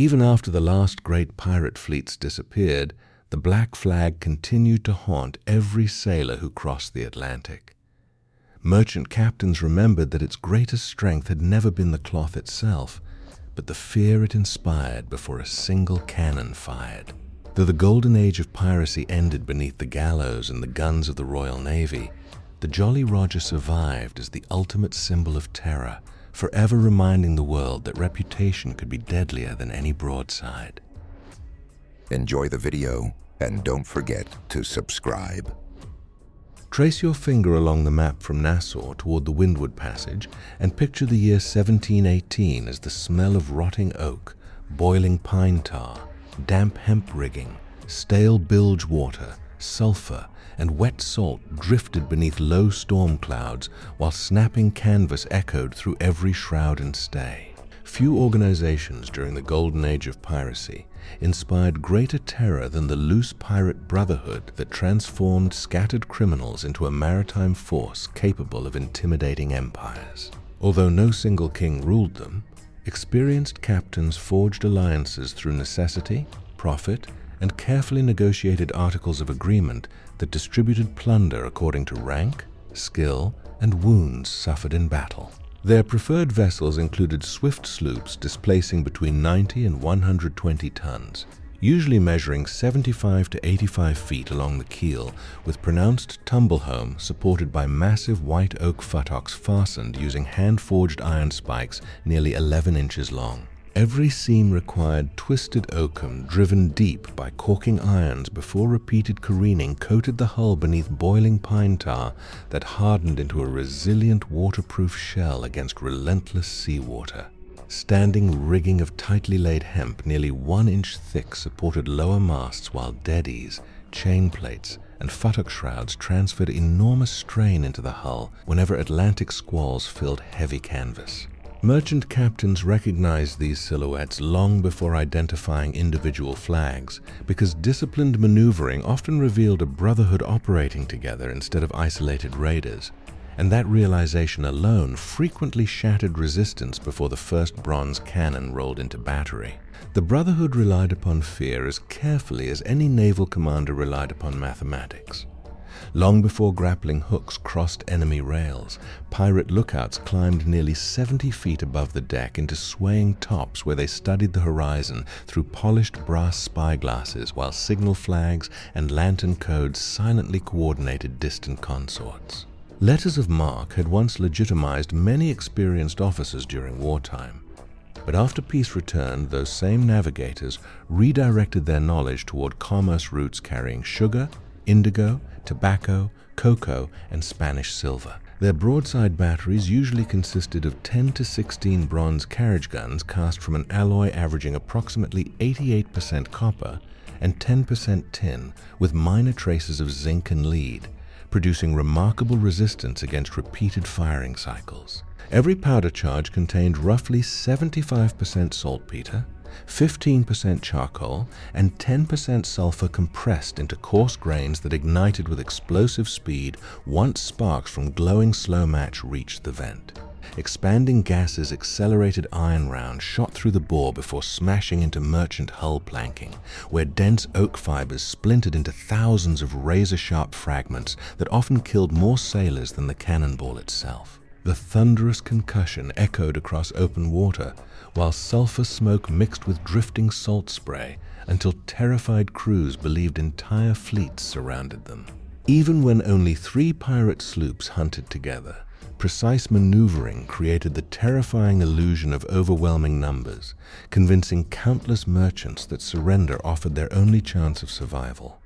Even after the last great pirate fleets disappeared, the black flag continued to haunt every sailor who crossed the Atlantic. Merchant captains remembered that its greatest strength had never been the cloth itself, but the fear it inspired before a single cannon fired. Though the Golden Age of Piracy ended beneath the gallows and the guns of the Royal Navy, the Jolly Roger survived as the ultimate symbol of terror, forever reminding the world that reputation could be deadlier than any broadside. Enjoy the video and don't forget to subscribe. Trace your finger along the map from Nassau toward the Windward Passage and picture the year 1718 as the smell of rotting oak, boiling pine tar, damp hemp rigging, stale bilge water, sulfur, and wet salt drifted beneath low storm clouds while snapping canvas echoed through every shroud and stay. Few organizations during the Golden Age of Piracy inspired greater terror than the loose pirate brotherhood that transformed scattered criminals into a maritime force capable of intimidating empires. Although no single king ruled them, experienced captains forged alliances through necessity, profit, and carefully negotiated articles of agreement that distributed plunder according to rank, skill, and wounds suffered in battle. Their preferred vessels included swift sloops displacing between 90 and 120 tons, usually measuring 75 to 85 feet along the keel, with pronounced tumble-home supported by massive white oak futtocks fastened using hand-forged iron spikes nearly 11 inches long. Every seam required twisted oakum driven deep by caulking irons before repeated careening coated the hull beneath boiling pine tar that hardened into a resilient waterproof shell against relentless seawater. Standing rigging of tightly laid hemp nearly 1 inch thick supported lower masts, while deadies, chain plates, and futtock shrouds transferred enormous strain into the hull whenever Atlantic squalls filled heavy canvas. Merchant captains recognized these silhouettes long before identifying individual flags, because disciplined maneuvering often revealed a brotherhood operating together instead of isolated raiders, and that realization alone frequently shattered resistance before the first bronze cannon rolled into battery. The brotherhood relied upon fear as carefully as any naval commander relied upon mathematics. Long before grappling hooks crossed enemy rails, pirate lookouts climbed nearly 70 feet above the deck into swaying tops where they studied the horizon through polished brass spyglasses, while signal flags and lantern codes silently coordinated distant consorts. Letters of marque had once legitimized many experienced officers during wartime, but after peace returned, those same navigators redirected their knowledge toward commerce routes carrying sugar, indigo, tobacco, cocoa, and Spanish silver. Their broadside batteries usually consisted of 10 to 16 bronze carriage guns cast from an alloy averaging approximately 88% copper and 10% tin, with minor traces of zinc and lead, producing remarkable resistance against repeated firing cycles. Every powder charge contained roughly 75% saltpeter, 15% charcoal, and 10% sulfur compressed into coarse grains that ignited with explosive speed once sparks from glowing slow match reached the vent. Expanding gases accelerated iron rounds shot through the bore before smashing into merchant hull planking, where dense oak fibers splintered into thousands of razor-sharp fragments that often killed more sailors than the cannonball itself. The thunderous concussion echoed across open water, while sulfur smoke mixed with drifting salt spray until terrified crews believed entire fleets surrounded them. Even when only 3 pirate sloops hunted together, precise maneuvering created the terrifying illusion of overwhelming numbers, convincing countless merchants that surrender offered their only chance of survival.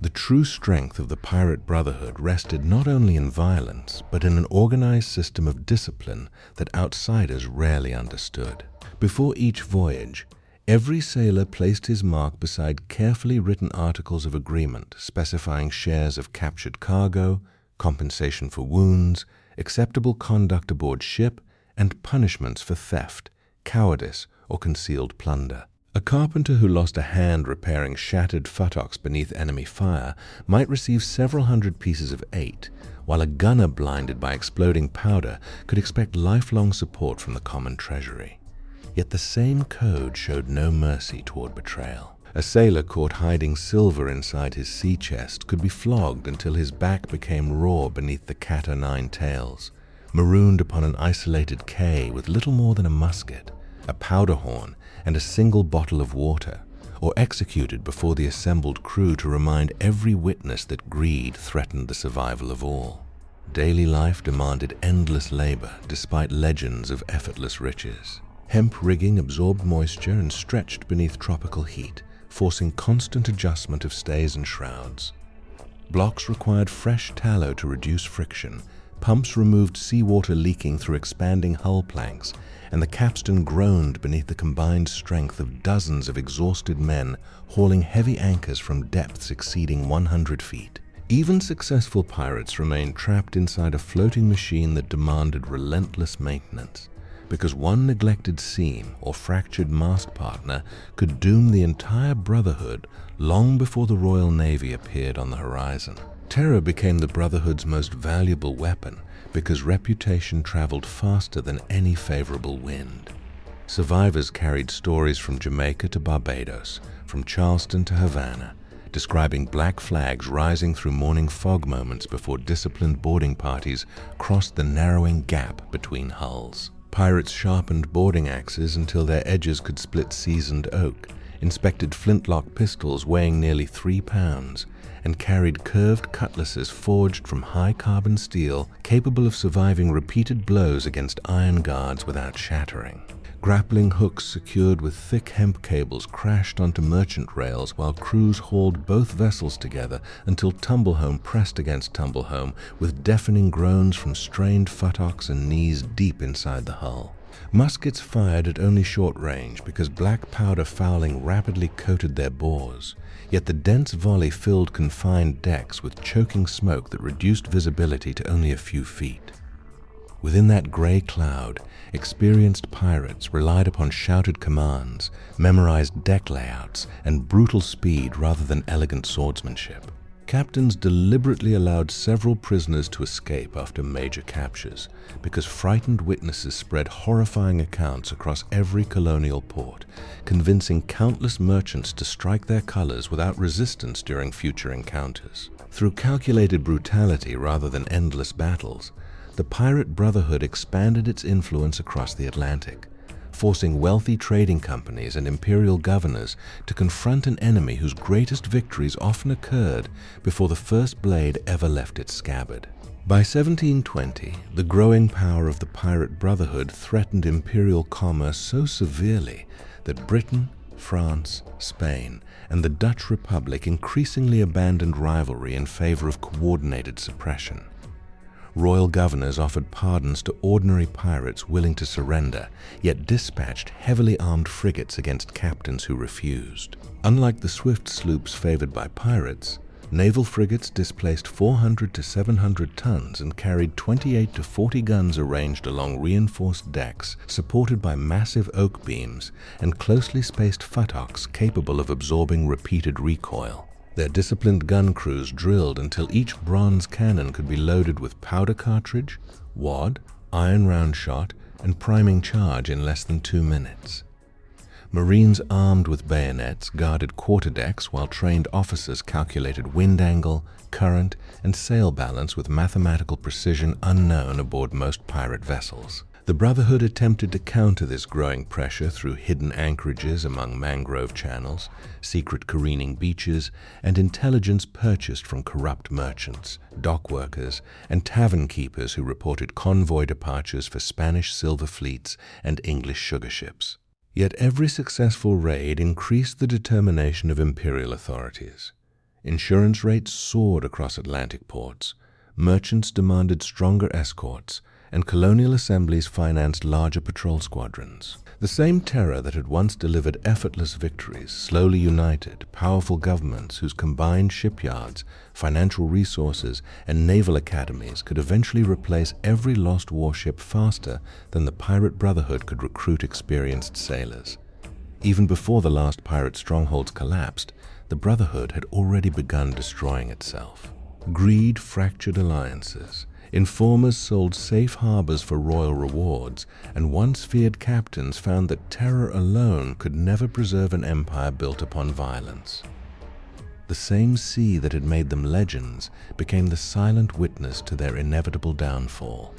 The true strength of the pirate brotherhood rested not only in violence, but in an organized system of discipline that outsiders rarely understood. Before each voyage, every sailor placed his mark beside carefully written articles of agreement specifying shares of captured cargo, compensation for wounds, acceptable conduct aboard ship, and punishments for theft, cowardice, or concealed plunder. A carpenter who lost a hand repairing shattered futtocks beneath enemy fire might receive several hundred pieces of 8, while a gunner blinded by exploding powder could expect lifelong support from the common treasury. Yet the same code showed no mercy toward betrayal. A sailor caught hiding silver inside his sea chest could be flogged until his back became raw beneath the cat-o'-nine tails, marooned upon an isolated quay with little more than a musket, a powder horn, and a single bottle of water, or executed before the assembled crew to remind every witness that greed threatened the survival of all. Daily life demanded endless labor despite legends of effortless riches. Hemp rigging absorbed moisture and stretched beneath tropical heat, forcing constant adjustment of stays and shrouds. Blocks required fresh tallow to reduce friction, pumps removed seawater leaking through expanding hull planks, and the capstan groaned beneath the combined strength of dozens of exhausted men hauling heavy anchors from depths exceeding 100 feet. Even successful pirates remained trapped inside a floating machine that demanded relentless maintenance, because one neglected seam or fractured mast partner could doom the entire Brotherhood long before the Royal Navy appeared on the horizon. Terror became the Brotherhood's most valuable weapon because reputation traveled faster than any favorable wind. Survivors carried stories from Jamaica to Barbados, from Charleston to Havana, describing black flags rising through morning fog moments before disciplined boarding parties crossed the narrowing gap between hulls. Pirates sharpened boarding axes until their edges could split seasoned oak, inspected flintlock pistols weighing nearly 3 pounds, and carried curved cutlasses forged from high-carbon steel capable of surviving repeated blows against iron guards without shattering. Grappling hooks secured with thick hemp cables crashed onto merchant rails while crews hauled both vessels together until tumble-home pressed against tumble-home with deafening groans from strained futtocks and knees deep inside the hull. Muskets fired at only short range because black powder fouling rapidly coated their bores, yet the dense volley filled confined decks with choking smoke that reduced visibility to only a few feet. Within that gray cloud, experienced pirates relied upon shouted commands, memorized deck layouts, and brutal speed rather than elegant swordsmanship. Captains deliberately allowed several prisoners to escape after major captures, because frightened witnesses spread horrifying accounts across every colonial port, convincing countless merchants to strike their colors without resistance during future encounters. Through calculated brutality rather than endless battles, the Pirate Brotherhood expanded its influence across the Atlantic, forcing wealthy trading companies and imperial governors to confront an enemy whose greatest victories often occurred before the first blade ever left its scabbard. By 1720, the growing power of the Pirate Brotherhood threatened imperial commerce so severely that Britain, France, Spain, and the Dutch Republic increasingly abandoned rivalry in favor of coordinated suppression. Royal governors offered pardons to ordinary pirates willing to surrender, yet dispatched heavily armed frigates against captains who refused. Unlike the swift sloops favored by pirates, naval frigates displaced 400 to 700 tons and carried 28 to 40 guns arranged along reinforced decks, supported by massive oak beams and closely spaced futtocks capable of absorbing repeated recoil. Their disciplined gun crews drilled until each bronze cannon could be loaded with powder cartridge, wad, iron round shot, and priming charge in less than 2 minutes. Marines armed with bayonets guarded quarterdecks while trained officers calculated wind angle, current, and sail balance with mathematical precision unknown aboard most pirate vessels. The Brotherhood attempted to counter this growing pressure through hidden anchorages among mangrove channels, secret careening beaches, and intelligence purchased from corrupt merchants, dock workers, and tavern keepers who reported convoy departures for Spanish silver fleets and English sugar ships. Yet every successful raid increased the determination of imperial authorities. Insurance rates soared across Atlantic ports, merchants demanded stronger escorts, and colonial assemblies financed larger patrol squadrons. The same terror that had once delivered effortless victories slowly united powerful governments whose combined shipyards, financial resources, and naval academies could eventually replace every lost warship faster than the Pirate Brotherhood could recruit experienced sailors. Even before the last pirate strongholds collapsed, the Brotherhood had already begun destroying itself. Greed fractured alliances, Informers sold safe harbors for royal rewards, and once feared captains found that terror alone could never preserve an empire built upon violence. The same sea that had made them legends became the silent witness to their inevitable downfall.